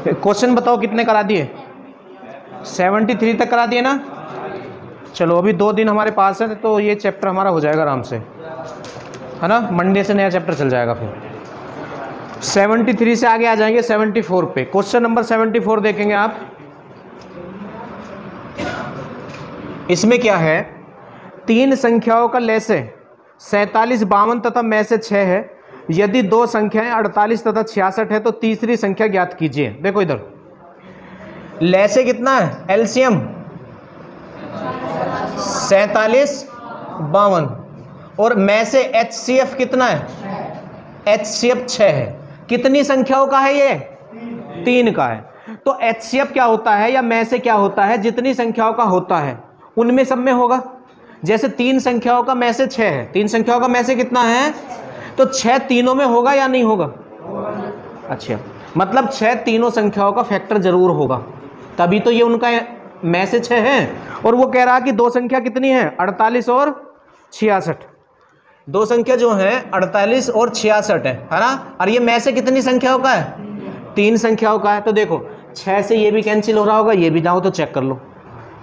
Question बताओ कितने करा दिए? 73 तक करा दिए ना। चलो अभी 2 दिन हमारे पास है तो ये चैप्टर हमारा हो जाएगा आराम से, है ना। मंडे से नया चैप्टर चल जाएगा। फिर 73 से आगे आ जाएंगे 74 पे। क्वेश्चन नंबर 74 देखेंगे आप। इसमें क्या है, 3 संख्याओं का लैसे 47, 52 तथा में से 6 है। यदि 2 संख्याएं 48 तथा 66 है तो तीसरी संख्या ज्ञात कीजिए। देखो इधर लैसे कितना है, एलसीएम 47, 52 और में से एचसीएफ कितना है, एचसीएफ 6 है। कितनी संख्याओं का है ये, 3 का है। तो एचसीएफ क्या होता है या में से क्या होता है, जितनी संख्याओं का होता है उनमें सब में होगा। जैसे 3 संख्याओं का में से 6 है, 3 संख्याओं का में से कितना है, तो 6 तीनों में होगा या नहीं होगा? अच्छा, मतलब 6 तीनों संख्याओं का फैक्टर जरूर होगा, तभी तो ये उनका में से 6 है। और वो कह रहा कि 2 संख्या कितनी है, 48 और 66। 2 संख्या जो है 48 और 66 है ना। और ये में से कितनी संख्याओं का है, 3 संख्याओं का है। तो देखो 6 से ये भी कैंसिल हो रहा होगा, ये भी जाओ तो चेक कर लो,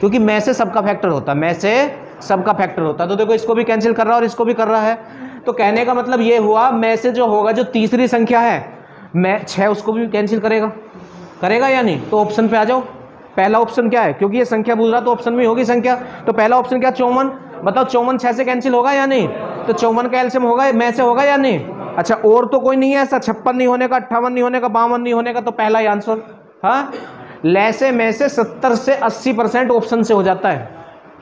क्योंकि में से सबका फैक्टर होता है, में से सबका फैक्टर होता है। तो देखो इसको भी कैंसिल कर रहा है और इसको भी कर रहा है। तो कहने का मतलब ये हुआ, में से जो होगा, जो तीसरी संख्या है में 6, उसको भी कैंसिल करेगा, करेगा या नहीं? तो ऑप्शन पे आ जाओ। पहला ऑप्शन क्या है, क्योंकि ये संख्या पूछ रहा तो ऑप्शन में होगी संख्या। तो पहला ऑप्शन क्या, 54। बताओ 54 6 से कैंसिल होगा या नहीं? तो 54 का एलसीएम होगा, में से होगा या नहीं? अच्छा, और तो कोई नहीं है ऐसा, 56 नहीं होने का, 58 नहीं होने का, 52 नहीं होने का। तो पहला ही आंसर। हाँ, लैसे में से 70 से 80% ऑप्शन से हो जाता है।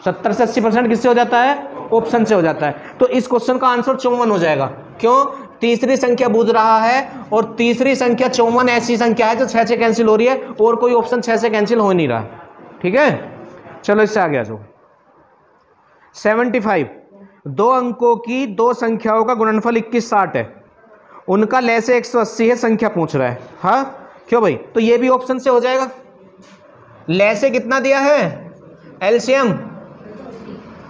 70 से 80% किससे हो जाता है, ऑप्शन से हो जाता है। तो इस क्वेश्चन का आंसर 54 हो जाएगा। क्यों? तीसरी संख्या बूझ रहा है और तीसरी संख्या 54 ऐसी संख्या है जो 6 से कैंसिल हो रही है, और कोई ऑप्शन 6 से कैंसिल हो नहीं रहा। ठीक है, चलो इससे आगे आ जाओ। 75, 2 अंकों की 2 संख्याओं का गुणनफल 21, 60 है। उनका लैसे 180 है, संख्या पूछ रहा है। हाँ, क्यों भाई? तो ये भी ऑप्शन से हो जाएगा। लैसे कितना दिया है, एलसीएम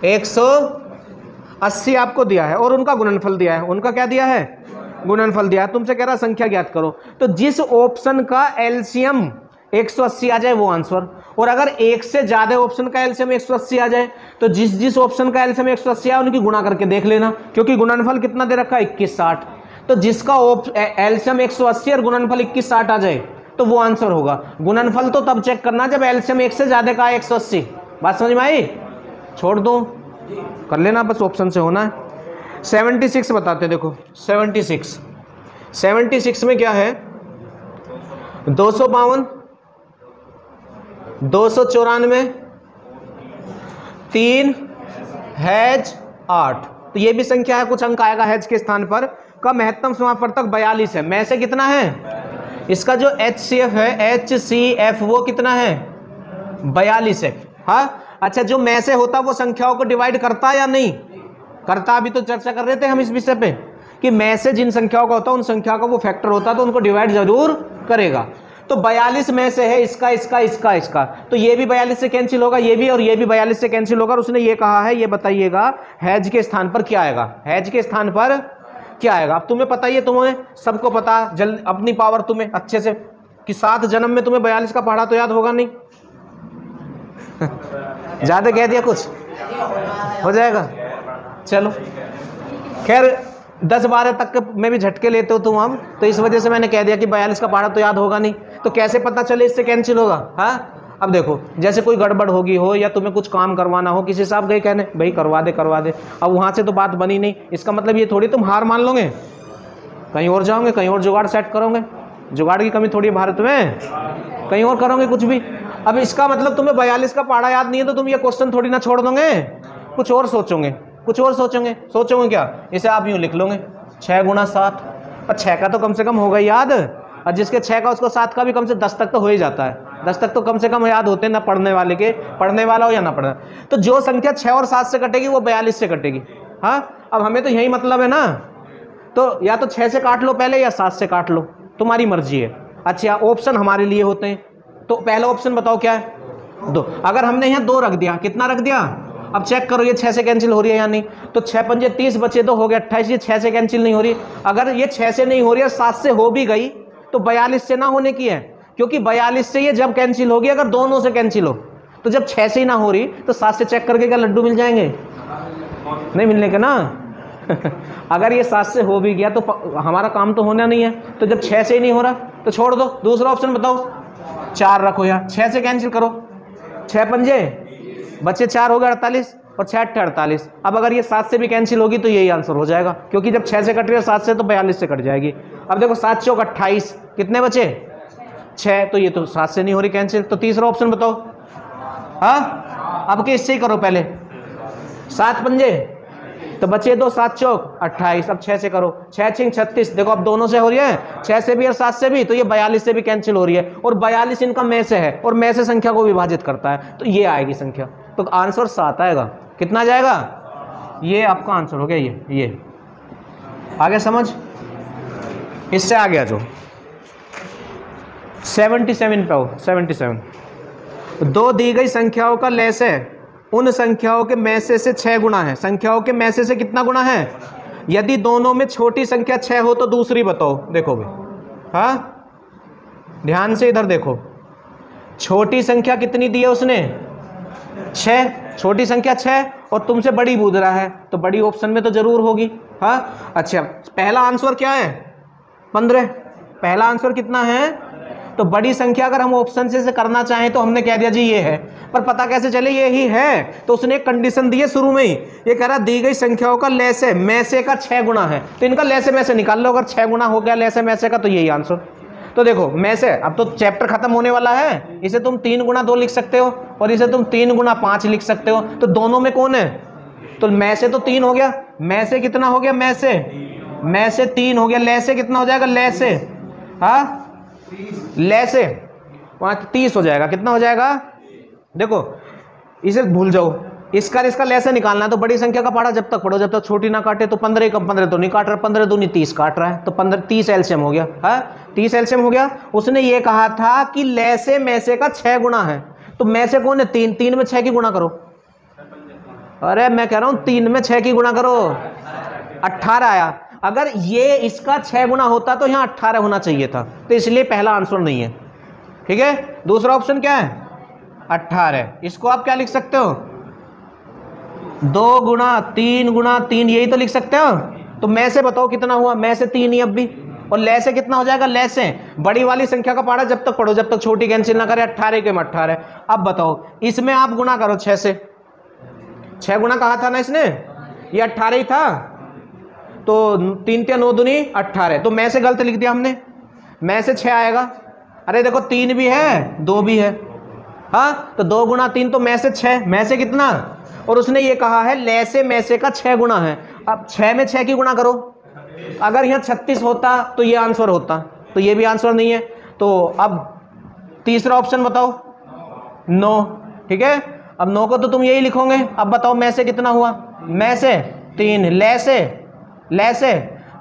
180 आपको दिया है, और उनका गुणनफल दिया है। उनका क्या दिया है, गुणनफल दिया है। तुमसे कह रहा संख्या ज्ञात करो, तो जिस ऑप्शन का एलसीएम 180 आ जाए वो आंसर। और अगर एक से ज्यादा ऑप्शन का एलसीएम 180 आ जाए तो जिस जिस ऑप्शन का एलसीएम 180 आए उनकी गुणा करके देख लेना, क्योंकि गुणनफल कितना दे रखा है, 21, 60। तो जिसका एलसीएम 180 और गुणनफल 21, 60 आ जाए तो वो आंसर होगा। गुणनफल तो तब चेक करना जब एलसीएम 1 से ज्यादा का 180। बात समझ में आई? छोड़ दो, कर लेना, बस ऑप्शन से होना है। 76 बताते, देखो 76 में क्या है, 252, 294, 3, हैज 8। तो ये भी संख्या है, कुछ अंक आएगा हैज के स्थान पर। का महत्तम समापवर्तक 42 है। में से कितना है, इसका जो HCF है, HCF वो कितना है, 42 है। हाँ, अच्छा, जो में से होता वो संख्याओं को डिवाइड करता है या नहीं करता? अभी तो चर्चा कर रहे थे हम इस विषय पे कि में से जिन संख्याओं का होता है उन संख्याओं का वो फैक्टर होता है, तो उनको डिवाइड जरूर करेगा। तो 42 में से है इसका, इसका, इसका, इसका, तो ये भी 42 से कैंसिल होगा, ये भी, और ये भी 42 से कैंसिल होगा। और उसने ये कहा है, ये बताइएगा हैज के स्थान पर क्या आएगा, हैज के स्थान पर क्या आएगा। अब तुम्हें पता ही है, तुम्हें सबको पता, जल्द अपनी पावर तुम्हें अच्छे से, कि 7 जन्म में तुम्हें 42 का पढ़ा तो याद होगा नहीं। ज्यादा कह दिया, कुछ हो जाएगा। चलो खैर, 10-12 तक में भी झटके लेते हो तुम हम, तो इस वजह से मैंने कह दिया कि 42 का पढ़ा तो याद होगा नहीं। तो कैसे पता चले इससे कैंसिल होगा? हाँ, अब देखो, जैसे कोई गड़बड़ होगी हो या तुम्हें कुछ काम करवाना हो, किसी साहब गए कहने भाई करवा दे करवा दे, अब वहां से तो बात बनी नहीं, इसका मतलब ये थोड़ी तुम हार मान लोगे, कहीं और जाओगे, कहीं और जुगाड़ सेट करोगे। जुगाड़ की कमी थोड़ी है भारत में, कहीं और करोगे कुछ भी। अब इसका मतलब तुम्हें 42 का पढ़ा याद नहीं है तो तुम ये क्वेश्चन थोड़ी ना छोड़ दोगे, कुछ और सोचोगे, कुछ और सोचोगे। सोचोगे क्या, इसे आप यूं लिख लोगे 6 × 7, और 6 का तो कम से कम होगा याद, और जिसके 6 का उसको 7 का भी कम से 10 तक तो हो ही जाता है। 10 तक तो कम से कम याद होते हैं ना, पढ़ने वाले के, पढ़ने वाला हो या ना पढ़ना। तो जो संख्या 6 और 7 से कटेगी वो 42 से कटेगी। हाँ, अब हमें तो यही मतलब है ना, तो या तो 6 से काट लो पहले या 7 से काट लो, तुम्हारी मर्जी है। अच्छा, ऑप्शन हमारे लिए होते हैं, तो पहला ऑप्शन बताओ क्या है, 2। अगर हमने यहाँ 2 रख दिया, कितना रख दिया, अब चेक करो ये 6 से कैंसिल हो रही है या नहीं। तो 6 पंजे 30 बचे, तो हो गया 28, ये 6 से कैंसिल नहीं हो रही। अगर ये 6 से नहीं हो रही है, 7 से हो भी गई तो 42 से ना होने की है। क्योंकि 42 से ये जब कैंसिल होगी अगर दोनों से कैंसिल हो, तो जब 6 से ही ना हो रही तो 7 से चेक करके क्या लड्डू मिल जाएंगे? नहीं मिलने के ना। अगर ये 7 से हो भी गया तो हमारा काम तो होना नहीं है, तो जब 6 से ही नहीं हो रहा तो छोड़ दो, दूसरा ऑप्शन बताओ। 4 रखो यहाँ, 6 से कैंसिल करो, 6 पंजे बच्चे 4 हो गए 48 और 6 8 48। अब अगर ये 7 से भी कैंसिल होगी तो यही आंसर हो जाएगा, क्योंकि जब 6 से कट रही है 7 से तो 42 से कट जाएगी। अब देखो 7 चौक 28, कितने बचे? 6, तो ये तो 7 से नहीं हो रही कैंसिल, तो तीसरा ऑप्शन बताओ। हाँ, अब के इससे ही करो पहले, 7 पंजे तो बचे 2, 7 चौक 28। अब 6 से करो, 6 छिंग 36, देखो अब दोनों से हो रही है, 6 से भी और 7 से भी, तो ये 42 से भी कैंसिल हो रही है, और 42 इनका में से है और में से संख्या को विभाजित करता है, तो ये आएगी संख्या, तो आंसर 7 आएगा। कितना जाएगा? ये आपका आंसर हो गया। ये आगे समझ, इससे आगे आ जाओ 77 पे आओ। 77, दो दी गई संख्याओं का लेस है, उन संख्याओं के में से 6 गुना है। संख्याओं के में से कितना गुना है? यदि दोनों में छोटी संख्या 6 हो तो दूसरी बताओ। देखो भाई, हाँ ध्यान से इधर देखो, छोटी संख्या कितनी दी है उसने? 6, छोटी संख्या 6 और तुमसे बड़ी पूछ रहा है, तो बड़ी ऑप्शन में तो जरूर होगी। हाँ अच्छा, पहला आंसर क्या है? 15। पहला आंसर कितना है? तो बड़ी संख्या अगर हम ऑप्शन से करना चाहें तो हमने कह दिया जी ये है, पर पता कैसे चले ये ही है? तो उसने एक कंडीशन दी है शुरू में ही, ये कह रहा दी गई संख्याओं का लेस है में से का 6 गुना है, तो इनका लेसे में से निकाल लो। अगर 6 गुना हो गया लेसे में से का तो यही आंसर। तो देखो में से, अब तो चैप्टर खत्म होने वाला है, इसे तुम 3 गुना 2 लिख सकते हो और इसे तुम 3 गुना 5 लिख सकते हो, तो दोनों में कौन है? तो में से तो 3 हो गया, में से कितना हो गया? में से 3 हो गया, लेसे कितना हो जाएगा? लेसे, हाँ लेसे 30 हो जाएगा। कितना हो जाएगा? देखो इसे भूल जाओ, इसका लेसे निकालना है, तो बड़ी संख्या का पढ़ा जब तक पढ़ो, जब तक छोटी ना काटे। तो 15 कम 15 तो नहीं काट रहा, 15 दूनी 30 काट रहा है, तो 30 एलसीएम हो गया। है 30 एलसीएम हो गया। उसने ये कहा था कि लेसे में से का 6 गुना है, तो में से कौन है? 3, 3 में 6 की गुणा करो। अरे मैं कह रहा हूं 3 में 6 की गुणा करो, 18 आया। अगर ये इसका 6 गुना होता तो यहाँ 18 होना चाहिए था, तो इसलिए पहला आंसर नहीं है। ठीक है, दूसरा ऑप्शन क्या है? 18। इसको आप क्या लिख सकते हो? 2 गुना 3 गुना 3, यही तो लिख सकते हो। तो में से बताओ कितना हुआ? में से 3 ही अब भी, और लेसे कितना हो जाएगा? लेसे बड़ी वाली संख्या का पढ़ा जब तक पढ़ो, जब तक छोटी कैंसिल ना करे। 18 के 18। अब बताओ इसमें आप गुना करो 6 से, 6 गुना कहा था ना इसने, ये 18 ही था, तो 3 × 9 दूनी 18, तो में से गलत लिख दिया हमने, में से 6 आएगा। अरे देखो 3 भी है 2 भी है, हाँ तो 2 गुना 3 तो में से 6, में से कितना? और उसने ये कहा है लेसे में से का 6 गुना है। अब 6 में 6 की गुणा करो, अगर यहाँ 36 होता तो ये आंसर होता, तो ये भी आंसर नहीं है। तो अब तीसरा ऑप्शन बताओ, 9। ठीक है, अब 9 को तो तुम यही लिखोगे। अब बताओ में से कितना हुआ? में से 3, लेसे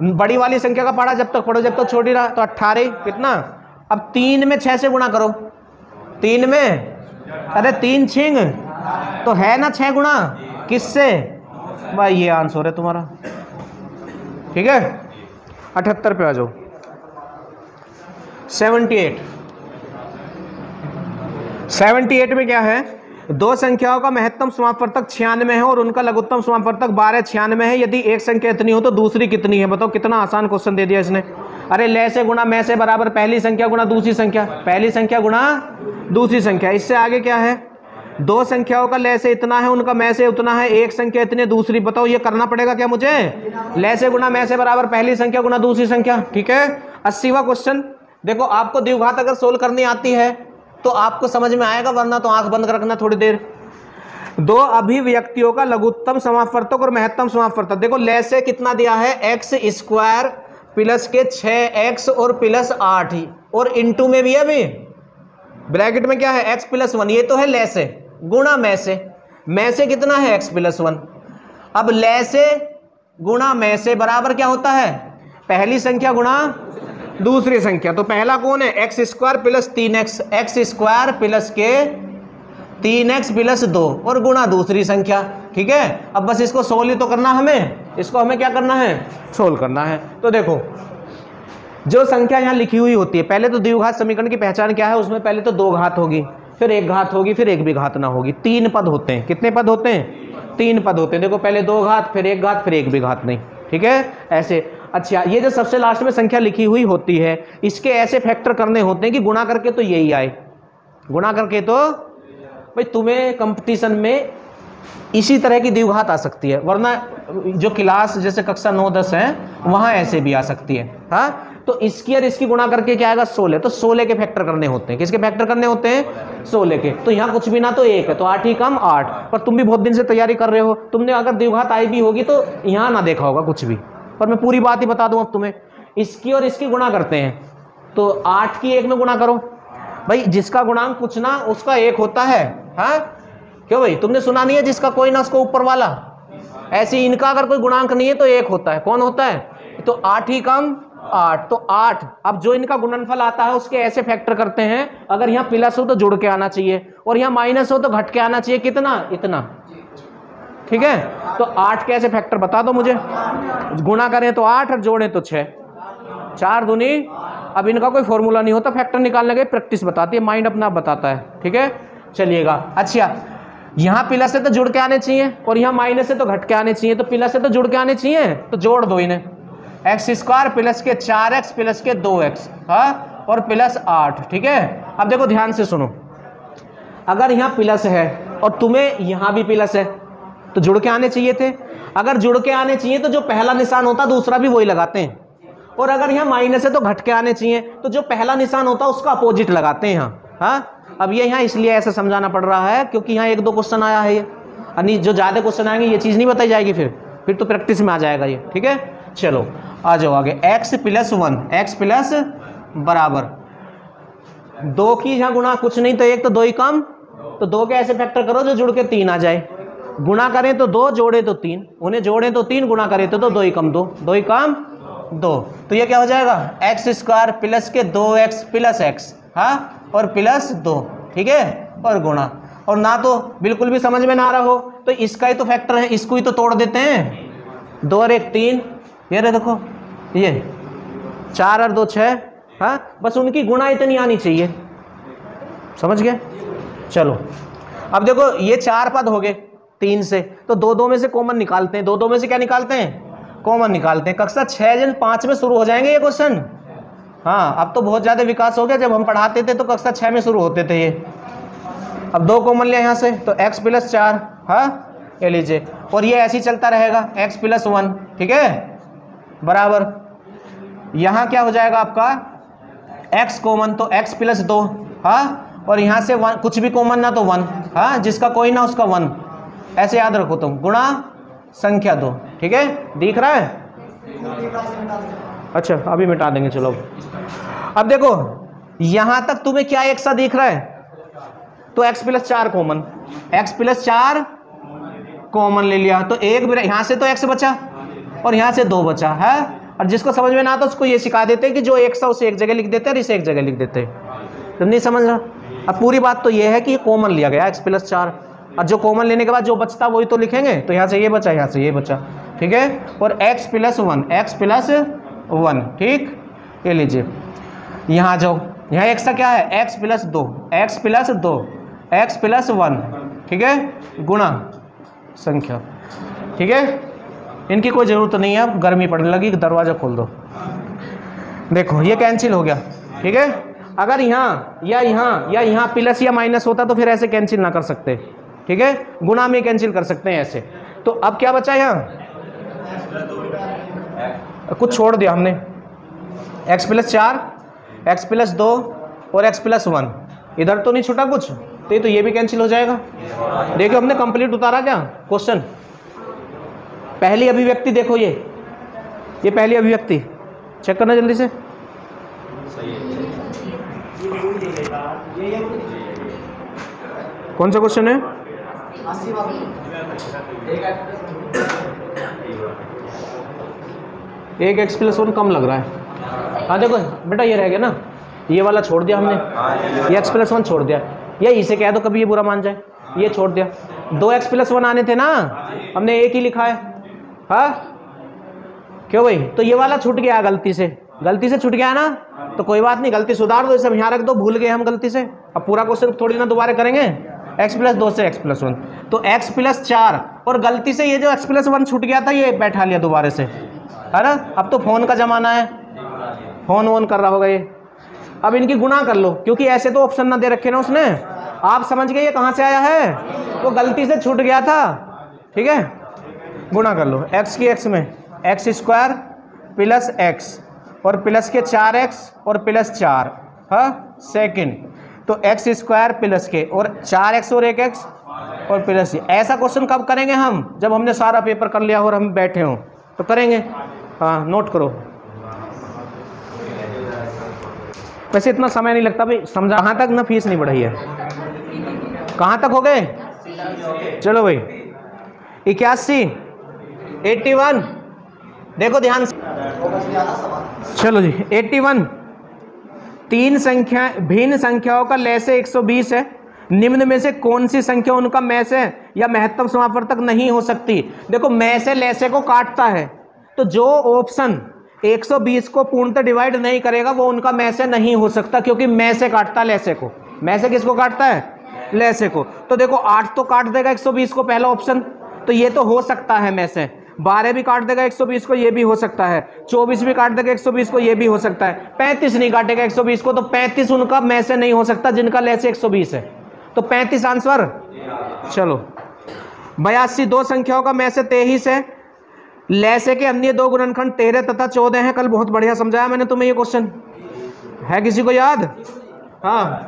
बड़ी वाली संख्या का पढ़ा जब तक पढ़ो, जब तक छोटी रहा, तो 18 कितना? अब 3 में 6 से गुणा करो, 3 में, अरे 3 छिंग तो है ना 6 गुणा, किससे? भाई ये आंसर है तुम्हारा। ठीक है, 78 पे आ जाओ। 78 में क्या है? दो संख्याओं का महत्तम समापवर्तक 96 है और उनका लघुत्तम समापवर्तक 12 96 है। यदि एक संख्या इतनी हो तो दूसरी कितनी है? बताओ, कितना आसान क्वेश्चन दे दिया इसने। अरे ले से गुणा में से बराबर पहली संख्या गुणा दूसरी संख्या, पहली संख्या गुणा दूसरी संख्या। इससे आगे क्या है? दो संख्याओं का ले से इतना है, उनका में से उतना है, एक संख्या इतनी दूसरी। बताओ ये करना पड़ेगा क्या मुझे? ले से गुणा में से बराबर पहली संख्या गुणा दूसरी संख्या। ठीक है, 80वां क्वेश्चन। देखो आपको द्विघात अगर सोल्व करनी आती है तो आपको समझ में आएगा, वरना तो आंख बंद कर रखना थोड़ी देर। दो अभिव्यक्तियों का लघुत्तम समापवर्तक और महत्तम समापवर्तक। देखो ले से कितना दिया है? एक्स स्क्वायर प्लस के 6x और प्लस 8 ही, और इंटू में भी है, अभी ब्रैकेट में क्या है? x plus 1। ये तो है ले से गुणा में से कितना है? x plus 1। अब ले से गुणा में से बराबर क्या होता है? पहली संख्या गुणा दूसरी संख्या। तो पहला कौन है? X square plus 3x, x square plus के 3x प्लस 2 और गुणा दूसरी संख्या। ठीक है, अब बस इसको सोल्व ही तो करना हमें, इसको हमें क्या करना है? सोल्व करना है। तो देखो जो संख्या यहाँ लिखी हुई होती है, पहले तो द्विघात समीकरण की पहचान क्या है, उसमें पहले तो 2 घात होगी, फिर 1 घात होगी, फिर 1 भी घात ना होगी। 3 पद होते हैं। कितने पद होते हैं? 3 पद होते हैं। देखो पहले 2 घात, फिर 1 घात, फिर 1 भी घात नहीं। ठीक है, ऐसे। अच्छा, ये जो सबसे लास्ट में संख्या लिखी हुई होती है, इसके ऐसे फैक्टर करने होते हैं कि गुणा करके तो यही आए, गुणा करके तो भाई तुम्हें कंपटीशन में इसी तरह की द्विघात आ सकती है, वरना जो क्लास जैसे कक्षा 9-10 है वहां ऐसे भी आ सकती है। हाँ, तो इसकी और इसकी गुणा करके क्या आएगा? 16। तो 16 के फैक्टर करने होते हैं। किसके फैक्टर करने होते हैं? 16 के। तो यहाँ कुछ भी ना तो 1 है, तो 8 ही कम 8। पर तुम भी बहुत दिन से तैयारी कर रहे हो, तुमने अगर द्विघात आई भी होगी तो यहाँ ना देखा होगा कुछ भी, पर मैं पूरी बात ही बता दूं अब तुम्हें। इसकी और इसकी गुणा करते हैं, तो 8 की 1 में गुणा करो भाई, जिसका गुणांक कुछ ना उसका 1 होता है। हाँ, क्यों भाई, तुमने सुना नहीं है जिसका कोई ना उसको ऊपर वाला? ऐसे इनका अगर कोई गुणांक नहीं है तो 1 होता है। कौन होता है? तो 8 ही कम 8, तो 8। अब जो इनका गुणनफल आता है उसके ऐसे फैक्टर करते हैं, अगर यहाँ प्लस हो तो जुड़ के आना चाहिए, और यहाँ माइनस हो तो घट के आना चाहिए। कितना? इतना। ठीक है, तो 8 के ऐसे फैक्टर बता दो मुझे। गुणा करें तो 8 और जोड़ें तो 6, 4 दूनी। अब इनका कोई फॉर्मूला नहीं होता फैक्टर निकालने के, प्रैक्टिस बताती है, माइंड अपना बताता है। ठीक है, चलिएगा। अच्छा, यहाँ प्लस से तो जुड़ के आने चाहिए, और यहाँ माइनस से तो घट के आने चाहिए, तो प्लस से तो जुड़ के आने चाहिए, तो जोड़ दो इन्हें। x² प्लस के 4x प्लस के 2x, हाँ, और प्लस 8। ठीक है, अब देखो ध्यान से सुनो, अगर यहाँ प्लस है और तुम्हें यहाँ भी प्लस है तो जुड़ के आने चाहिए थे। अगर जुड़ के आने चाहिए तो जो पहला निशान होता दूसरा भी वही लगाते हैं, और अगर यहाँ माइनस है तो घट के आने चाहिए, तो जो पहला निशान होता है उसका अपोजिट लगाते हैं यहाँ। हाँ, अब ये यहाँ इसलिए ऐसा समझाना पड़ रहा है क्योंकि यहाँ 1-2 क्वेश्चन आया है, ये जो ज़्यादा क्वेश्चन आएंगे ये चीज़ नहीं बताई जाएगी, फिर तो प्रैक्टिस में आ जाएगा ये। ठीक है, चलो आ जाओ आगे। x + 1, x प्लस बराबर 2 की यहाँ गुणा कुछ नहीं तो 1, तो 2 ही कम, तो 2 के ऐसे फैक्टर करो जो जुड़ के 3 आ जाए। गुणा करें तो 2, जोड़े तो 3, उन्हें जोड़ें तो 3, गुणा करें तो 2 ही कम 2, 2 ही कम 2। तो ये क्या हो जाएगा? x² प्लस के 2x प्लस x, हाँ, और प्लस 2। ठीक है, और गुणा, और ना तो बिल्कुल भी समझ में ना आ रहा हो तो इसका ही तो फैक्टर है, इसको ही तो तोड़ देते हैं। 2 और 1 3, ये रहे देखो, ये 4 और 2 6, हाँ, बस उनकी गुणा इतनी आनी चाहिए। समझ गए? चलो अब देखो ये 4 पद हो गए 3 से, तो 2-2 में से कॉमन निकालते हैं। 2-2 में से क्या निकालते हैं? कॉमन निकालते हैं। कक्षा 6-5 में शुरू हो जाएंगे ये क्वेश्चन। हाँ, अब तो बहुत ज़्यादा विकास हो गया, जब हम पढ़ाते थे तो कक्षा 6 में शुरू होते थे ये। अब 2 कॉमन लिया यहाँ से, तो x + 4, हाँ, ये लीजिए, और ये ऐसे ही चलता रहेगा x + 1। ठीक है, बराबर यहाँ क्या हो जाएगा आपका? x कॉमन, तो x + 2, हाँ, और यहाँ से 1 कुछ भी कॉमन ना तो 1, हाँ, जिसका कोई ना उसका 1, ऐसे याद रखो तुम, गुणा संख्या 2। ठीक है, दिख रहा है? अच्छा, अभी मिटा देंगे। चलो अब देखो यहाँ तक तुम्हें क्या एक सा दिख रहा है? तो x + 4 कॉमन, x + 4 कॉमन ले लिया, तो एक यहाँ से तो x बचा और यहाँ से 2 बचा है। और जिसको समझ में ना आता उसको ये सिखा देते हैं कि जो एक सा उसे एक जगह लिख देते हैं और इसे एक जगह लिख देते हैं। तुम नहीं समझ रहा? अब पूरी बात तो ये है कि कॉमन लिया गया x + 4, और जो कॉमन लेने के बाद जो बचता वही तो लिखेंगे, तो यहाँ से ये बचा, यहाँ से ये बचा। ठीक है, और x + 1, x + 1। ठीक, ये लीजिए, यहाँ जाओ, यहाँ एक सा क्या है? x + 2, x + 2, x + 1। ठीक है, गुणा संख्या। ठीक है, इनकी कोई ज़रूरत नहीं है, अब गर्मी पड़ने लगी, दरवाज़ा खोल दो। देखो ये कैंसिल हो गया। ठीक है, अगर यहाँ या यहाँ प्लस या माइनस होता तो फिर ऐसे कैंसिल ना कर सकते। ठीक है, गुणा में कैंसिल कर सकते हैं ऐसे। तो अब क्या बचा यहाँ? कुछ छोड़ दिया हमने, x + 4, x + 2 और x + 1। इधर तो नहीं छूटा कुछ, तो ये भी कैंसिल हो जाएगा। देखो हमने कंप्लीट उतारा क्या क्वेश्चन? पहली अभिव्यक्ति देखो, ये पहली अभिव्यक्ति चेक करना जल्दी से। कौन सा क्वेश्चन है? एक x + 1 कम लग रहा है। हाँ देखो बेटा, ये रह गया ना, ये वाला छोड़ दिया हमने, ये x + 1 छोड़ दिया, ये इसे कह दो कभी ये बुरा मान जाए, ये छोड़ दिया। 2x + 1 आने थे ना, हमने एक ही लिखा है। हाँ क्यों भाई? तो ये वाला छूट गया गलती से, गलती से छूट गया ना, तो कोई बात नहीं, गलती सुधार दो, सब यहाँ रख दो, भूल गए हम गलती से। अब पूरा क्वेश्चन थोड़ी ना दोबारा करेंगे। x प्लस 2 से x प्लस 1, तो x प्लस 4, और गलती से ये जो x प्लस 1 छूट गया था ये बैठा लिया दोबारा से, है ना। अब तो फोन का जमाना है, फोन वोन कर रहा होगा ये। अब इनकी गुणा कर लो, क्योंकि ऐसे तो ऑप्शन ना दे रखे ना उसने। आप समझ गए ये कहाँ से आया है, वो गलती से छूट गया था, ठीक है। गुणा कर लो, x की x में एक्स स्क्वायर प्लस x और प्लस के 4x और प्लस 4, हाँ सेकेंड, तो एक्स स्क्वायर प्लस के और 4x और 1x और प्लस ये। ऐसा क्वेश्चन कब करेंगे हम, जब हमने सारा पेपर कर लिया और हम बैठे हों तो करेंगे। हाँ नोट करो, वैसे इतना समय नहीं लगता भाई, समझा। कहाँ तक ना फीस नहीं बढ़ाई है, कहाँ तक हो गए, चलो भाई 81, 81, देखो ध्यान से, चलो जी 81। तीन संख्या भिन्न संख्याओं का लय से 120 है, निम्न में से कौन सी संख्या उनका मय से या महत्तम समापवर्तक नहीं हो सकती। देखो मय से लय से को काटता है, तो जो ऑप्शन 120 को पूर्णतः डिवाइड नहीं करेगा वो उनका मय से नहीं हो सकता, क्योंकि मय से काटता लय से को। मय से किसको काटता है, लय से को। तो देखो 8 तो काट देगा 120 को, पहला ऑप्शन, तो ये तो हो सकता है मय से। 12 भी काट देगा 120 को, ये भी हो सकता है। 24 भी काट देगा 120 को, ये भी हो सकता है। 35 नहीं काटेगा 120 को, तो 35 उनका मय से नहीं हो सकता जिनका लय से 120 है, तो 35 आंसर। चलो 82, दो संख्याओं का मय से 23 है, लय से के अन्य दो गुणनखंड 13 तथा 14 हैं। कल बहुत बढ़िया समझाया मैंने तुम्हें, ये क्वेश्चन है किसी को याद? हाँ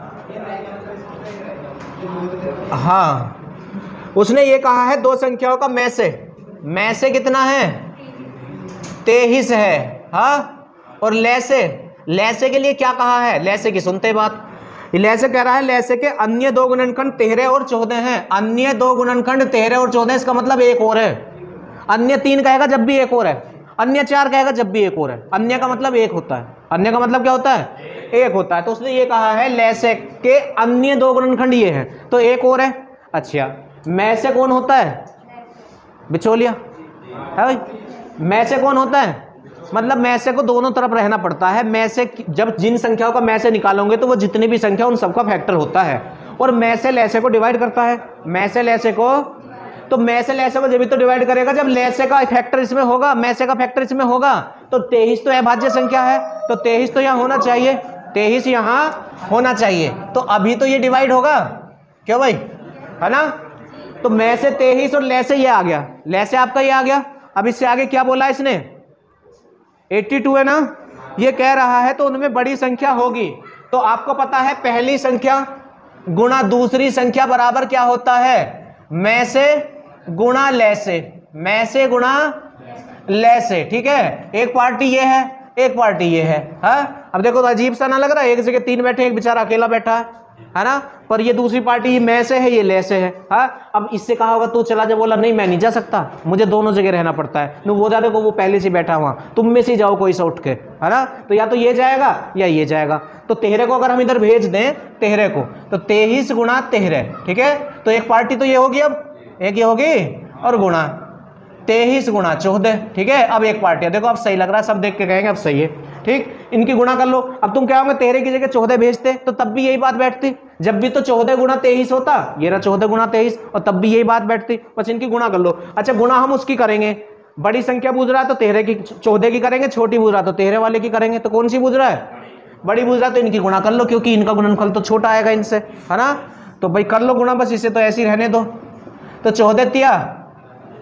हाँ, उसने ये कहा है दो संख्याओं का मय से कितना है, 23 है, हाँ। और लय से के लिए क्या कहा है, लय से की सुनते बात, लय से कह रहा है लय से के अन्य दो गुणनखंड 13 और 14 हैं। अन्य दो गुणनखंड 13 और 14, इसका मतलब एक और है। अन्य 3 कहेगा जब भी एक और है, अन्य 4 कहेगा जब भी एक और है। अन्य का मतलब एक होता है, अन्य का मतलब क्या होता है, एक होता है। तो उसने ये कहा है लय से के अन्य दो गुणनखंड ये है, तो एक और है। अच्छा मय से कौन होता है, बिचौलिया है भाई। मय से कौन होता है, मतलब मय से को दोनों तरफ रहना पड़ता है। मय से जब जिन संख्याओं का मय से निकालोगे तो वो जितनी भी संख्या उन सबका फैक्टर होता है, और मय से लय से को डिवाइड करता है। मय से लय से को, तो मय से लय से को जब भी तो डिवाइड करेगा जब लय से का फैक्टर इसमें होगा, मय से का फैक्टर इसमें होगा। तो 23 तो अभाज्य संख्या है, तो 23 तो यहाँ होना चाहिए, 23 यहाँ होना चाहिए। तो अभी तो ये डिवाइड होगा, क्यों भाई, है ना। तो मय से 23 और लय से ये आ गया, लय से आपका ये आ गया। अब इससे आगे क्या बोला इसने, 82 है ना, ये कह रहा है तो उनमें बड़ी संख्या होगी। तो आपको पता है पहली संख्या गुणा दूसरी संख्या बराबर क्या होता है, मय से गुणा लय से, मय से गुणा लय से, ठीक है। एक पार्टी ये है, एक पार्टी ये है, हाँ। अब देखो तो अजीब सा ना लग रहा है, एक जगह 3 बैठे, एक बेचारा अकेला बैठा है ना। पर ये दूसरी पार्टी ये मय से है, ये लय से है, हाँ। अब इससे कहा होगा तू चला जा, बोला नहीं मैं नहीं जा सकता, मुझे दोनों जगह रहना पड़ता है। तो वो देखो वो पहले से बैठा हुआ, तुम में से जाओ कोई सा उठ के, है ना। तो या तो ये जाएगा या ये जाएगा। तो 13 को अगर हम इधर भेज दें 13 को, तो 23 गुणा 13, ठीक है। तो एक पार्टी तो ये होगी, अब एक ये होगी, और गुणा 23 गुणा 14, ठीक है। अब एक पार्टी, देखो अब सही लग रहा है, सब देख के कहेंगे अब सही है, ठीक। इनकी गुणा कर लो। अब तुम क्या होगे, 13 की जगह 14 भेजते तो तब भी यही बात बैठती, जब भी तो 14 गुणा 23 होता, ये रहा 14 गुणा 23, और तब भी यही बात बैठती। बस इनकी गुणा कर लो। अच्छा गुणा हम उसकी करेंगे, बड़ी संख्या पूछ रहा है तो 13 की 14 की करेंगे, छोटी पूछ रहा तो 13 वाले की करेंगे। तो कौन सी पूछ रहा है, बड़ी पूछ रहा, तो इनकी गुणा कर लो, क्योंकि इनका गुणनफल तो छोटा आएगा इनसे, है ना। तो भाई कर लो गुणा, बस इसे तो ऐसे ही रहने दो। तो 14 तिया,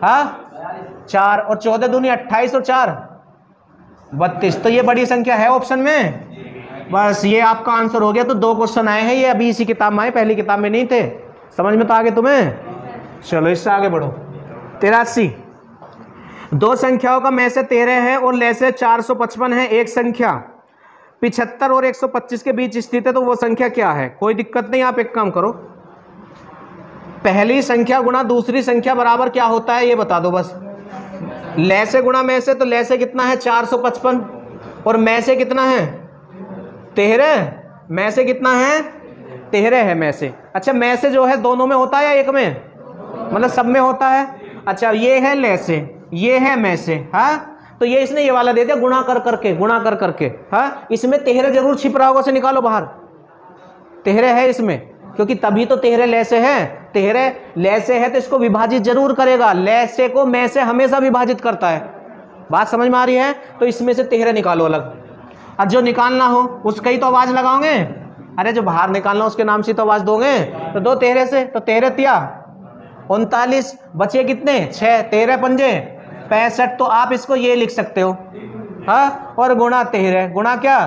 हाँ 4, और 14 दूनी 28 और 4 32। तो ये बड़ी संख्या है ऑप्शन में, बस ये आपका आंसर हो गया। तो 2 क्वेश्चन आए हैं, ये अभी इसी किताब में आए, पहली किताब में नहीं थे। समझ में तो आ गए तुम्हें। चलो इससे आगे बढ़ो। 83, दो संख्याओं का मय से 13 है और लय से 455 है। एक संख्या 75 और 125 के बीच स्थित है, तो वो संख्या क्या है। कोई दिक्कत नहीं, आप एक काम करो, पहली संख्या गुणा दूसरी संख्या बराबर क्या होता है ये बता दो बस। लय से गुणा मय से, तो लय से कितना है 455 और मय से कितना है 13, मय से कितना है 13 है मय से। अच्छा मय से जो है दोनों में होता है या एक में, मतलब सब में होता है। अच्छा ये है लय से, ये है मय से, हाँ। तो ये इसने ये वाला दे दिया गुणा कर करके, गुणा कर करके। हाँ, इसमें 13 जरूर छिप रहा होगा, उसे निकालो बाहर। 13 है इसमें, क्योंकि तभी तो 13 ले से है। 13 ले से है तो इसको विभाजित जरूर करेगा। ले से को मैं से हमेशा विभाजित करता है। बात समझ में आ रही है? तो इसमें से 13 निकालो अलग। और जो निकालना हो उसका ही तो आवाज लगाओगे। अरे जो बाहर निकालना उसके नाम से तो आवाज दोगे। तो 2 13 से, तो 13 तिया 39, बचे कितने 6, 13 पंजे 65। तो आप इसको ये लिख सकते हो। हाँ, और गुणा 13, गुणा क्या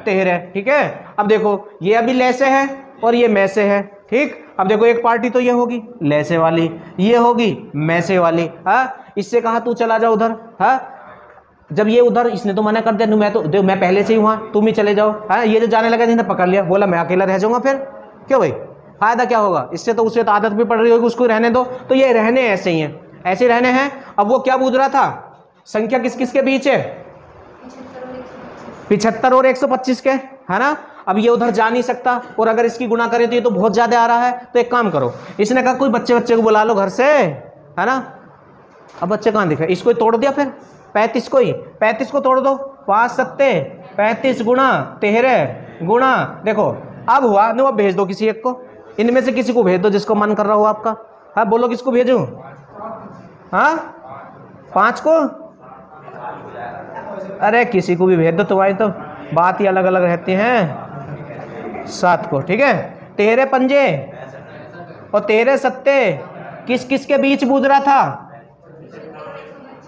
13। ठीक है, अब देखो ये अभी ले से है और ये मैं से है। ठीक, अब देखो एक पार्टी तो ये होगी ले से वाली, ये होगी मैं से वाली। हाँ, इससे कहा तू चला जा उधर। हाँ, जब ये उधर, इसने तो मना कर दिया, मैं तो मैं पहले से ही वहाँ, तुम ही चले जाओ। हाँ, ये जो जाने लगा जिसने पकड़ लिया, बोला मैं अकेला रह जाऊंगा। फिर क्यों भाई, फायदा क्या होगा इससे? तो उससे तो आदत भी पड़ रही होगी, उसको रहने दो। तो ये रहने ऐसे ही हैं, ऐसे रहने हैं। अब वो क्या पूछ रहा था, संख्या किस किस के बीच है? 75 और 125 के, है ना। अब ये उधर जा नहीं सकता, और अगर इसकी गुणा करें तो ये तो बहुत ज्यादा आ रहा है। तो एक काम करो, इसने कहा कोई बच्चे को बुला लो घर से, है ना। अब बच्चे कहाँ दिखे, इसको तोड़ दिया फिर 35 को ही, 35 को तोड़ दो, 5 सत्ते 35 गुणा 13 गुणा, देखो अब हुआ ना। अब भेज दो किसी एक को, इनमें से किसी को भेज दो जिसको मन कर रहा हो आपका। हाँ बोलो किसको भेजूं? हाँ 5 को, अरे किसी को भी भेज दो, तुम्हारी तो बात ही अलग अलग रहती हैं। 7 को, ठीक है। 13 पंजे और 13 सत्ते किस किस के बीच पूछ रहा था?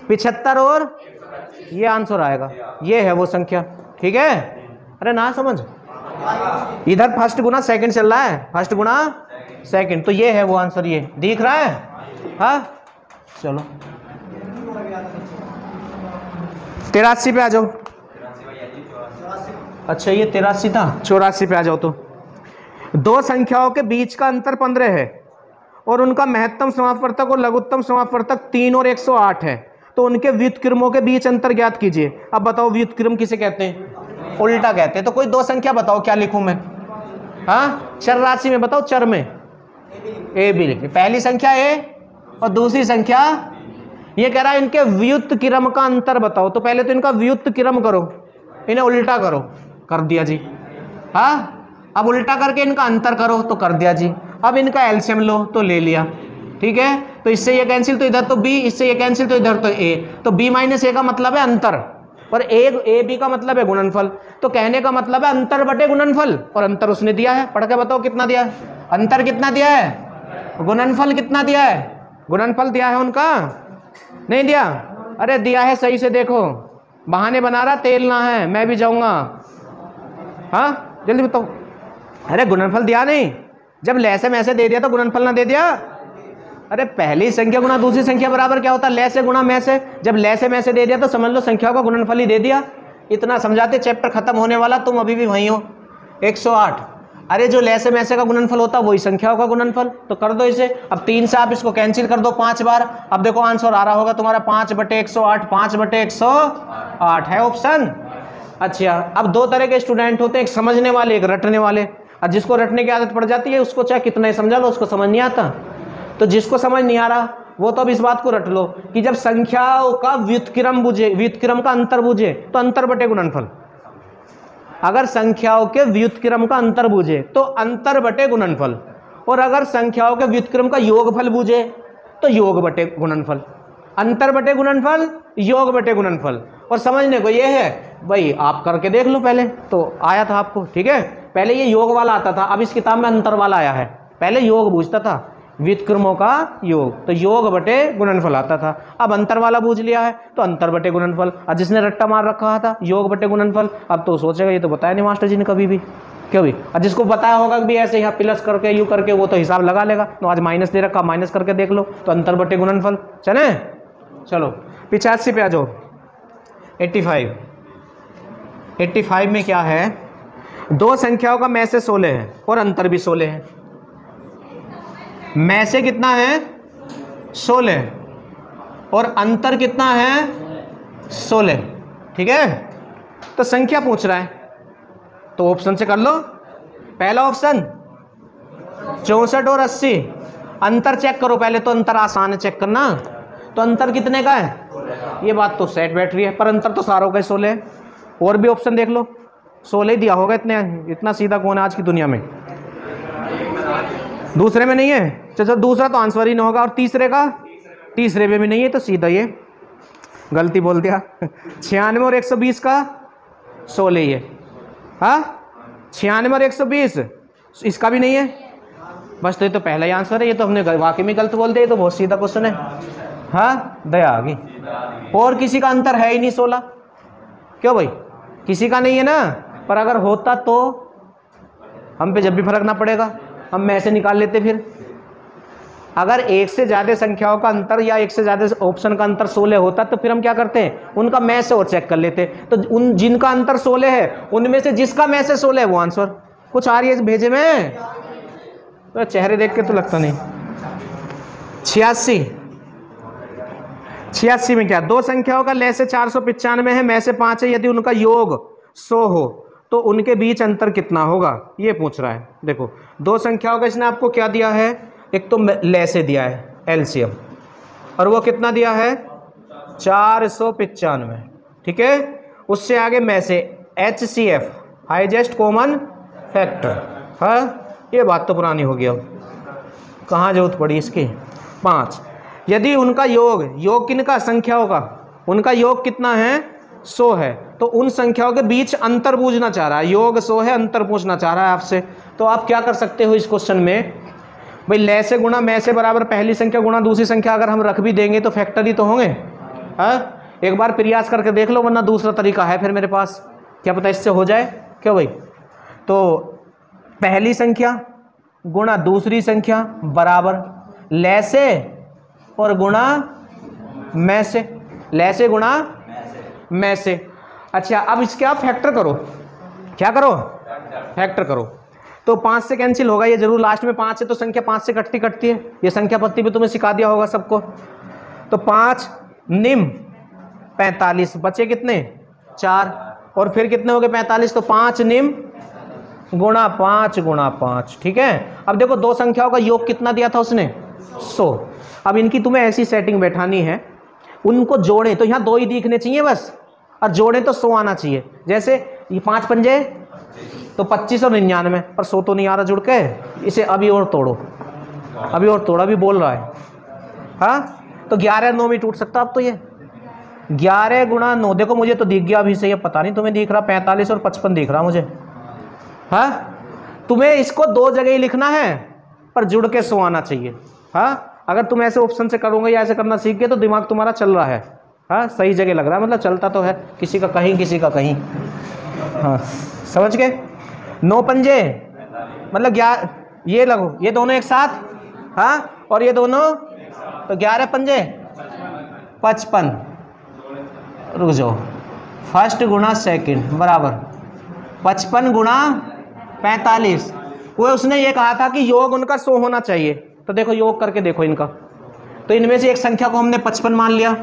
75 और ये आंसर आएगा, ये है वो संख्या। ठीक है, अरे ना समझ, इधर फर्स्ट गुना सेकंड चल रहा है, फर्स्ट गुना सेकंड, तो ये है वो आंसर, ये दिख रहा है। हाँ चलो 83 पे आ जाओ। अच्छा ये 83 था, 84 पे आ जाओ। तो दो संख्याओं के बीच का अंतर 15 है और उनका महत्तम समापवर्तक और लघुत्तम समापवर्तक 3 और 108 है। तो उनके व्युत्क्रमों के बीच अंतर ज्ञात कीजिए। अब बताओ व्युत्क्रम किसे कहते हैं? उल्टा कहते हैं। तो कोई 2 संख्या बताओ, क्या लिखूं मैं? हाँ चर राशि में बताओ, चर में ए बी लिखिए। पहली संख्या ए और दूसरी संख्या, ये कह रहा है इनके व्युत्क्रम का अंतर बताओ। तो पहले तो इनका व्युत्क्रम करो, इन्हें उल्टा करो, कर दिया जी। हाँ अब उल्टा करके इनका अंतर करो, तो कर दिया जी। अब इनका एलसीएम लो, तो ले लिया। ठीक है, तो इससे ये कैंसिल, तो इधर तो बी, इससे ये कैंसिल, तो इधर तो ए। तो बी माइनस ए का मतलब है अंतर, और ए बी का मतलब है गुणनफल। तो कहने का मतलब है अंतर बटे गुणनफल, और अंतर उसने दिया है। पढ़ के बताओ कितना दिया है? अंतर कितना दिया है? गुणनफल कितना दिया है? गुणनफल दिया है उनका, नहीं दिया? अरे दिया है, सही से देखो। बहाने बना रहा, तेल ना है, मैं भी जाऊंगा। हाँ जल्दी बताओ। अरे गुणनफल दिया नहीं, जब लैसे में ऐसे दे दिया तो गुणनफल ना दे दिया। अरे पहली संख्या गुणा दूसरी संख्या बराबर क्या होता है? ले से गुणा में से। जब ले से में से दे दिया तो समझ लो संख्याओं का गुणनफल ही दे दिया। इतना समझाते चैप्टर खत्म होने वाला, तुम अभी भी वहीं हो। 108, अरे जो ले से में से का गुणनफल होता है वही संख्याओं का गुणनफल। तो कर दो इसे। अब 3 से आप इसको कैंसिल कर दो 5 बार। अब देखो आंसर आ रहा होगा तुम्हारा 5/108, 5/108 है ऑप्शन। अच्छा, अब 2 तरह के स्टूडेंट होते हैं, एक समझने वाले, एक रटने वाले। और जिसको रटने की आदत पड़ जाती है उसको चाहे कितना ही समझा लो उसको समझ नहीं आता। तो जिसको समझ नहीं आ रहा वो तो अब इस बात को रट लो कि जब संख्याओं का व्युत्क्रम बुझे, व्युत्क्रम का अंतर बुझे, तो अंतर बटे गुणनफल। अगर संख्याओं के व्युत्क्रम का अंतर बुझे तो अंतर बटे गुणनफल, और अगर संख्याओं के व्युत्क्रम का योगफल बुझे तो योग बटे गुणनफल। अंतर बटे गुणनफल, योग बटे गुणनफल। और समझने को ये है भाई, आप करके देख लो, पहले तो आया था आपको। ठीक है, पहले ये योग वाला आता था, अब इस किताब में अंतर वाला आया है। पहले योग बूझता था, व्युत्क्रमों का योग, तो योग बटे गुणनफल आता था। अब अंतर वाला बूझ लिया है तो अंतर बटे गुणनफल। और जिसने रट्टा मार रखा था योग बटे गुणनफल, अब तो सोचेगा ये तो बताया नहीं मास्टर जी ने कभी भी, क्यों भी। और जिसको बताया होगा कि भी ऐसे यहाँ प्लस करके यू करके, वो तो हिसाब लगा लेगा। तो आज माइनस दे रखा, माइनस करके देख लो, तो अंतर बटे गुणनफल। चले चलो 85 पे आ जाओ। 85 में क्या है? 2 संख्याओं का में से 16 है और अंतर भी 16 है। में से कितना है? 16, और अंतर कितना है? 16। ठीक है, तो संख्या पूछ रहा है तो ऑप्शन से कर लो। पहला ऑप्शन 64 और 80, अंतर चेक करो पहले, तो अंतर आसान है चेक करना। तो अंतर कितने का है? ये बात तो सेट बैठ रही है, पर अंतर तो सारों का 16 है। और भी ऑप्शन देख लो, 16 ही दिया होगा। इतना सीधा कौन है आज की दुनिया में? दूसरे में नहीं है, चलो दूसरा तो आंसर ही नहीं होगा। और तीसरे का? तीसरे में भी नहीं है, तो सीधा ये गलती बोल दिया। 96 और 120 का 16 ही है। हाँ 96 और 120 इसका भी नहीं है, बस तो ये तो पहला ही आंसर है। ये तो हमने वाकई में गलत बोल दिया, ये तो बहुत सीधा क्वेश्चन है। हाँ दया आ गई। और किसी का अंतर है ही नहीं 16, क्यों भाई? किसी का नहीं है ना, पर अगर होता तो हम पे जब भी फर्क ना पड़ेगा, हम में से निकाल लेते। फिर अगर एक से ज़्यादा संख्याओं का अंतर या एक से ज़्यादा ऑप्शन का अंतर 16 होता तो फिर हम क्या करते हैं, उनका में से और चेक कर लेते। तो उन जिनका अंतर 16 है उनमें से जिसका में से 16 है वो आंसर। कुछ आ रही है भेजे में? तो चेहरे देख के तो लगता नहीं। 86 में क्या? दो संख्याओं का लय से 495 है, में से 5 है, यदि उनका योग 100 हो तो उनके बीच अंतर कितना होगा, ये पूछ रहा है। देखो दो संख्याओं का इसने आपको क्या दिया है, एक तो लय से दिया है एलसीएम, और वो कितना दिया है 495, ठीक है। उससे आगे में से HCF हाईएस्ट कॉमन फैक्टर। हाँ ये बात तो पुरानी हो गई, अब कहाँ जरूरत पड़ी इसकी। 5, यदि उनका योग किनका, संख्याओं का, उनका योग कितना है 100 है, तो उन संख्याओं के बीच अंतर पूछना चाह रहा है। योग 100 है, अंतर पूछना चाह रहा है आपसे। तो आप क्या कर सकते हो इस क्वेश्चन में, भाई लय से गुणा में से बराबर पहली संख्या गुणा दूसरी संख्या अगर हम रख भी देंगे तो फैक्टर ही तो होंगे। हाँ एक बार प्रयास करके देख लो, वरना दूसरा तरीका है फिर मेरे पास, क्या पता इससे हो जाए। क्यों भाई? तो पहली संख्या गुणा दूसरी संख्या बराबर लय से और गुणा में से, लय से गुणा में से। अच्छा अब इसके आप फैक्टर करो, क्या करो, फैक्टर करो। तो 5 से कैंसिल होगा, ये जरूर लास्ट में 5 है तो संख्या 5 से कटती है, ये संख्या पत्ती भी तुम्हें सिखा दिया होगा सबको। तो 5 निम 45, बचे कितने 4, और फिर कितने हो गए 45, तो 5 निम गुणा 5 गुणा 5, ठीक है। अब देखो दो संख्याओं का योग कितना दिया था उसने 100। अब इनकी तुम्हें ऐसी सेटिंग बैठानी है, उनको जोड़ें तो यहाँ 2 ही दिखने चाहिए बस, और जोड़ें तो 100 आना चाहिए। जैसे ये 5 पंजे तो 25 और 99, पर 100 तो नहीं आ रहा जुड़ के, इसे अभी और तोड़ो, अभी और तोड़ा, अभी बोल रहा है। हाँ तो 11 9 में टूट सकता। अब तो ये 11 गुणा 9, देखो मुझे तो दिख गया अभी से, ये पता नहीं तुम्हें दिख रहा, 45 और 55 दिख रहा मुझे। हाँ तुम्हें इसको 2 जगह ही लिखना है, पर जुड़ के 100 आना चाहिए। हाँ अगर तुम ऐसे ऑप्शन से करोगे या ऐसे करना सीख गए तो दिमाग तुम्हारा चल रहा है। हाँ सही जगह लग रहा है, मतलब चलता तो है, किसी का कहीं किसी का कहीं। हाँ समझ गए। 9 पंजे मतलब ये लगो, ये दोनों एक साथ, हाँ और ये दोनों, तो 11 पंजे 55, रुक जाओ, फर्स्ट गुणा सेकंड बराबर 55 गुणा 45। वो उसने ये कहा था कि योग उनका 100 होना चाहिए, तो देखो योग करके देखो इनका, तो इनमें से एक संख्या को हमने 55 मान लिया,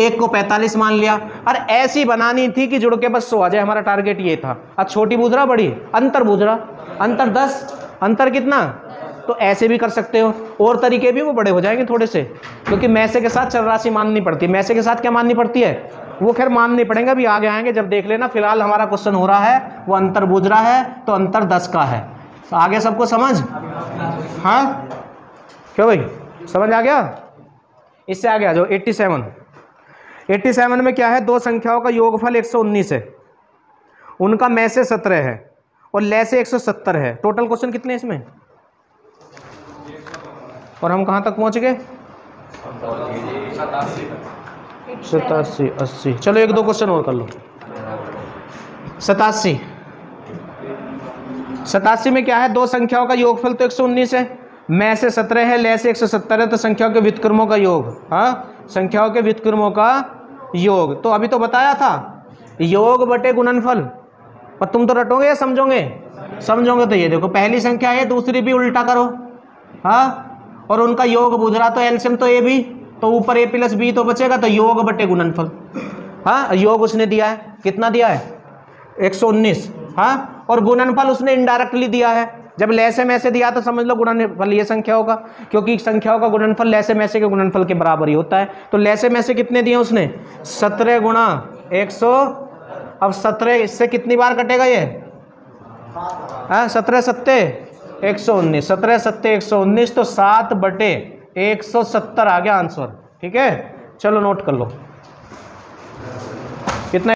एक को 45 मान लिया, और ऐसी बनानी थी कि जुड़ के बस 100 आ जाए, हमारा टारगेट ये था। अब छोटी बूझ रहा बड़ी, अंतर बूझ रहा, अंतर 10, अंतर कितना, तो ऐसे भी कर सकते हो। और तरीके भी वो बड़े हो जाएंगे थोड़े से, क्योंकि मैसे के साथ चर राशि माननी पड़ती है, मैसे के साथ क्या माननी पड़ती है, वो खैर माननी पड़ेगा, अभी आगे आएंगे जब देख लेना। फिलहाल हमारा क्वेश्चन हो रहा है वो अंतर बूझ रहा है, तो अंतर 10 का है। तो आगे सबको समझ, हाँ क्यों भाई समझ आ गया। इससे आगे आ जाओ 87 में क्या है, दो संख्याओं का योगफल 119 है, उनका में से 17 है और लय से 170 है। टोटल क्वेश्चन कितने हैं इसमें, और हम कहाँ तक पहुँच गए, 87 80। चलो 1 2 क्वेश्चन और कर लो। 87 में क्या है, दो संख्याओं का योगफल तो 119 है, में से 17 है, लय से 170 है, तो संख्याओं के व्युत्क्रमों का योग, हाँ संख्याओं के व्युत्क्रमों का योग। तो अभी तो बताया था योग बटे गुणनफल, पर तुम तो रटोगे या समझोगे, समझोगे। तो ये देखो पहली संख्या है, दूसरी भी उल्टा करो, हाँ और उनका योग बूझ रहा, तो एलसीएम तो ए बी, तो ऊपर ए प्लस बी तो बचेगा, तो योग बटे गुणनफल। हाँ योग उसने दिया है, कितना दिया है 119, हाँ और गुणनफल उसने इनडायरेक्टली दिया है, जब लैसे में से दिया तो समझ लो गुणनफल ये संख्या होगा, क्योंकि संख्याओं का गुणनफल लैसे में से के गुणनफल के बराबर ही होता है। तो लैसे में से कितने दिए उसने 17 गुणा 100। अब 17 इससे कितनी बार कटेगा ये 17 सत्ते 119, 17 सत्ते 119, तो 7/170 आ गया आंसर। ठीक है, चलो नोट कर लो कितना